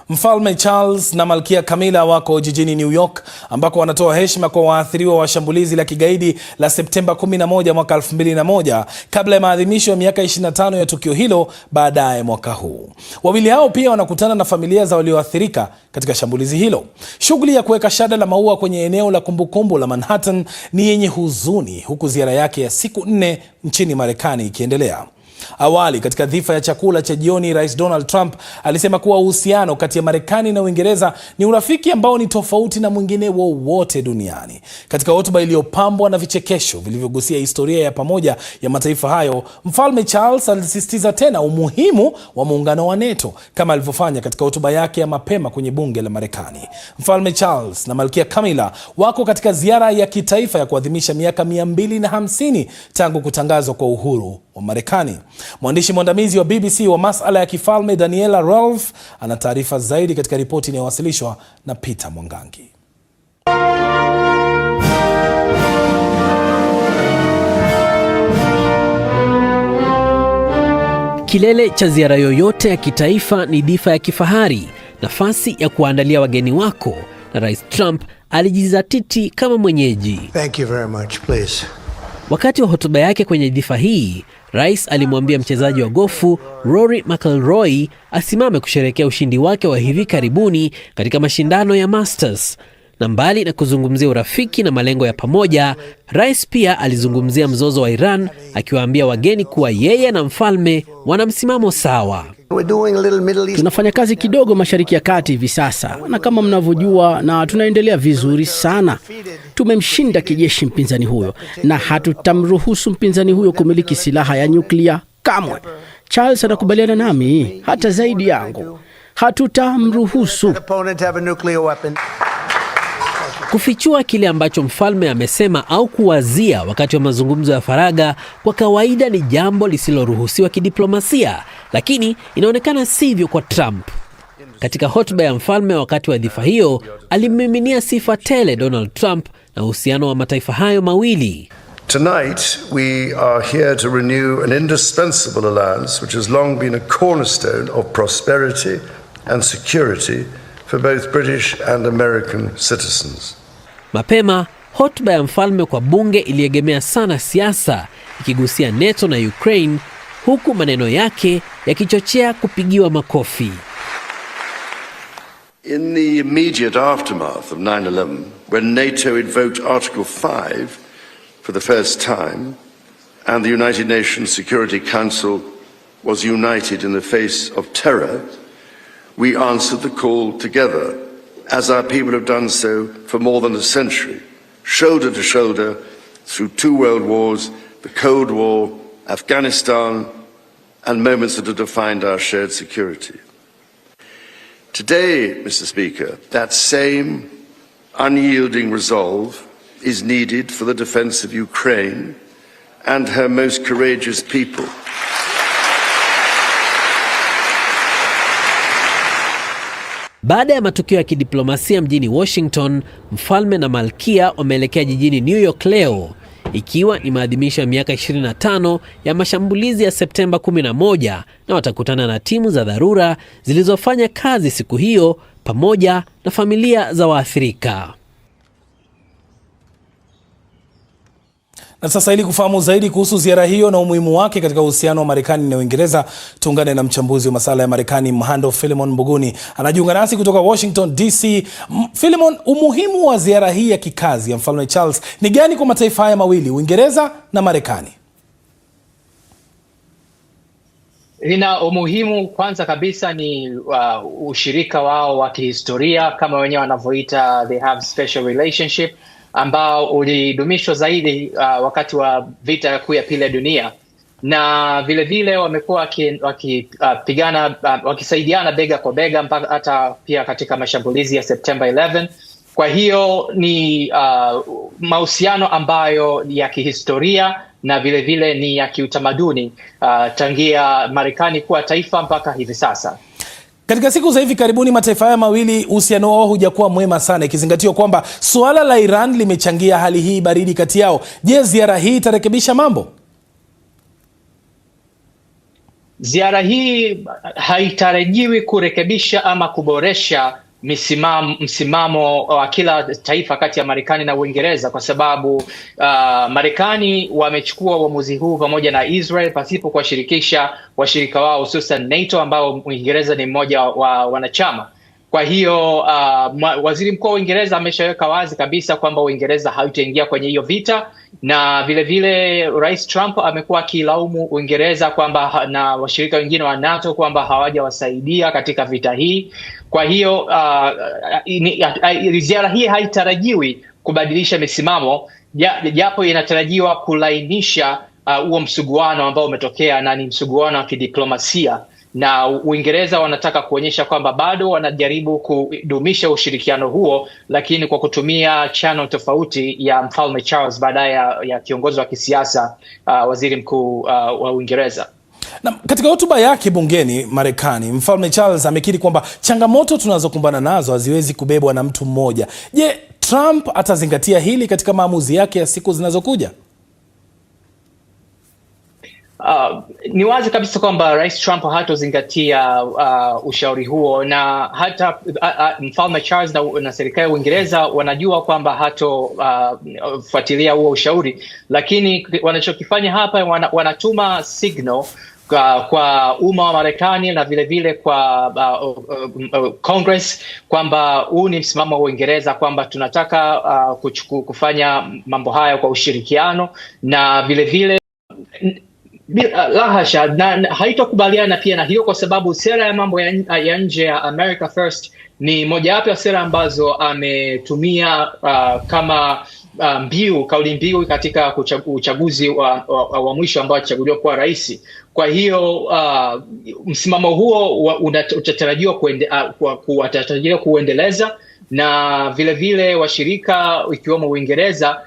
Mfalme Charles na Malkia Camilla wako jijini New York ambako wanatoa heshima kwa waathiriwa wa shambulizi la kigaidi la Septemba 11 mwaka 2001 kabla ya maadhimisho ya miaka 25 ya tukio hilo baadaye mwaka huu. Wawili hao pia wanakutana na familia za walioathirika katika shambulizi hilo. Shughuli ya kuweka shada la maua kwenye eneo la kumbukumbu la Manhattan ni yenye huzuni, huku ziara yake ya siku 4 nchini Marekani ikiendelea. Awali katika dhifa ya chakula cha jioni, Rais Donald Trump alisema kuwa uhusiano kati ya Marekani na Uingereza ni urafiki ambao ni tofauti na mwingine wowote duniani. Katika hotuba iliyopambwa na vichekesho vilivyogusia historia ya pamoja ya mataifa hayo, Mfalme Charles alisisitiza tena umuhimu wa muungano wa NATO kama alivyofanya katika hotuba yake ya mapema kwenye bunge la Marekani. Mfalme Charles na Malkia Camilla wako katika ziara ya kitaifa ya kuadhimisha miaka 250 tangu kutangazwa kwa uhuru wa Marekani. Mwandishi mwandamizi wa BBC wa masuala ya kifalme Daniela Rolf ana taarifa zaidi katika ripoti inayowasilishwa na Peter Mwangangi. Kilele cha ziara yoyote ya kitaifa ni dhifa ya kifahari, nafasi ya kuandalia wageni wako, na Rais Trump alijizatiti kama mwenyeji. Thank you very much, please. Wakati wa hotuba yake kwenye dhifa hii, Rais alimwambia mchezaji wa gofu Rory McIlroy asimame kusherehekea ushindi wake wa hivi karibuni katika mashindano ya Masters. Na mbali na kuzungumzia urafiki na malengo ya pamoja, Rais pia alizungumzia mzozo wa Iran, akiwaambia wageni kuwa yeye na mfalme wana msimamo sawa. Tunafanya kazi kidogo Mashariki ya Kati hivi sasa, na kama mnavyojua, na tunaendelea vizuri sana. Tumemshinda kijeshi mpinzani huyo, na hatutamruhusu mpinzani huyo kumiliki silaha ya nyuklia kamwe. Charles anakubaliana nami, hata zaidi yangu. Hatutamruhusu. Kufichua kile ambacho mfalme amesema au kuwazia wakati wa mazungumzo ya faragha kwa kawaida ni jambo lisiloruhusiwa kidiplomasia, lakini inaonekana sivyo kwa Trump. Katika hotuba ya mfalme wakati wa dhifa hiyo, alimiminia sifa tele Donald Trump na uhusiano wa mataifa hayo mawili. Tonight we are here to renew an indispensable alliance which has long been a cornerstone of prosperity and security for both British and American citizens. Mapema, hotuba ya mfalme kwa bunge iliegemea sana siasa, ikigusia NATO na Ukraine, huku maneno yake yakichochea kupigiwa makofi. In the immediate aftermath of 9/11, when NATO invoked Article 5 for the first time, and the United Nations Security Council was united in the face of terror, we answered the call together, as our people have done so for more than a century, shoulder to shoulder through 2 world wars, the Cold War, Afghanistan, and moments that have defined our shared security. Today, Mr. Speaker, that same unyielding resolve is needed for the defense of Ukraine and her most courageous people. Baada ya matukio ya kidiplomasia mjini Washington, mfalme na malkia wameelekea jijini New York leo, ikiwa ni maadhimisho ya miaka 25 ya mashambulizi ya Septemba 11, na watakutana na timu za dharura zilizofanya kazi siku hiyo pamoja na familia za waathirika. Na sasa ili kufahamu zaidi kuhusu ziara hiyo na umuhimu wake katika uhusiano wa Marekani na Uingereza, tuungane na mchambuzi wa masuala ya Marekani Mhando Philemon Mbuguni. Anajiunga nasi kutoka Washington DC. Philemon, umuhimu wa ziara hii ya kikazi ya Mfalme Charles ni gani kwa mataifa haya mawili, Uingereza na Marekani? Lina umuhimu, kwanza kabisa ni ushirika wao wa kihistoria, kama wenyewe wanavyoita, they have special relationship, ambao ulidumishwa zaidi wakati wa vita kuu ya pili ya dunia, na vile vile wamekuwa wakipigana wakisaidiana bega kwa bega mpaka hata pia katika mashambulizi ya September 11. Kwa hiyo ni mahusiano ambayo ya kihistoria na vile vile ni ya kiutamaduni tangia Marekani kuwa taifa mpaka hivi sasa. Katika siku za hivi karibuni mataifa haya mawili uhusiano wao hujakuwa mwema sana, ikizingatiwa kwamba suala la Iran limechangia hali hii baridi kati yao. Je, ziara hii itarekebisha mambo? ziara hii haitarajiwi kurekebisha ama kuboresha msimamo wa kila taifa kati ya Marekani na Uingereza, kwa sababu Marekani wamechukua uamuzi huu pamoja na Israel pasipo kuwashirikisha washirika wao, hususan NATO ambao Uingereza ni mmoja wa wanachama. Kwa hiyo waziri mkuu wa Uingereza ameshaweka wazi kabisa kwamba Uingereza haitaingia kwenye hiyo vita, na vile vile Rais Trump amekuwa akilaumu Uingereza kwamba na washirika wengine wa NATO kwamba hawajawasaidia katika vita hii. Kwa hiyo ziara hii haitarajiwi kubadilisha misimamo, japo inatarajiwa kulainisha huo msuguano ambao umetokea, na ni msuguano wa kidiplomasia, na Uingereza wanataka kuonyesha kwamba bado wanajaribu kudumisha ushirikiano huo, lakini kwa kutumia channel tofauti ya Mfalme Charles baadaye ya kiongozi wa kisiasa, waziri mkuu wa Uingereza. Na katika hotuba yake bungeni Marekani, Mfalme Charles amekiri kwamba changamoto tunazokumbana nazo haziwezi kubebwa na mtu mmoja. Je, Trump atazingatia hili katika maamuzi yake ya siku zinazokuja? Ni wazi kabisa kwamba Rais Trump hatozingatia ushauri huo, na hata Mfalme Charles na serikali ya Uingereza wanajua kwamba hatofuatilia huo ushauri, lakini wanachokifanya hapa wanatuma signal kwa umma wa Marekani na vile vile kwa Congress kwamba huu ni msimamo wa Uingereza, kwamba tunataka kufanya mambo haya kwa ushirikiano, na vile vile la hasha, na haitokubaliana pia na hiyo, kwa sababu sera ya mambo ya nje ya America First ni mojawapo ya sera ambazo ametumia kama kauli mbiu katika uchaguzi wa mwisho ambao alichaguliwa kuwa rais. Kwa hiyo msimamo huo utatarajiwa kuendeleza, na vile vile washirika ikiwemo Uingereza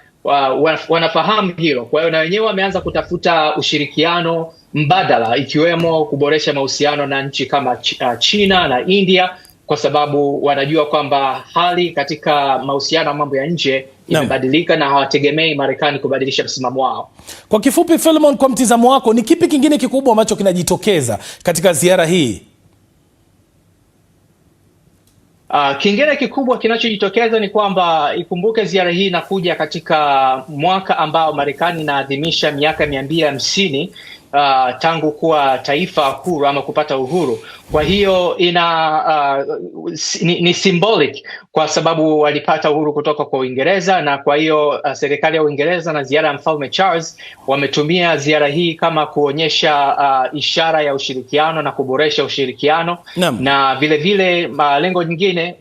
wanafahamu hilo. Kwa hiyo na wenyewe wameanza kutafuta ushirikiano mbadala, ikiwemo kuboresha mahusiano na nchi kama China na India, kwa sababu wanajua kwamba hali katika mahusiano ya mambo ya nje imebadilika na hawategemei Marekani kubadilisha msimamo wao. Kwa kifupi, Philemon, kwa mtizamo wako, ni kipi kingine kikubwa ambacho kinajitokeza katika ziara hii? Kingine kikubwa kinachojitokeza ni kwamba ikumbuke ziara hii inakuja katika mwaka ambao Marekani inaadhimisha miaka 250 tangu kuwa taifa huru ama kupata uhuru. Kwa hiyo ni symbolic, kwa sababu walipata uhuru kutoka kwa Uingereza, na kwa hiyo serikali ya Uingereza na ziara ya Mfalme Charles wametumia ziara hii kama kuonyesha ishara ya ushirikiano na kuboresha ushirikiano. Na vile vile malengo nyingine,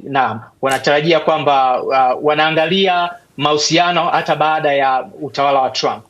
wanatarajia kwamba wanaangalia mahusiano hata baada ya utawala wa Trump.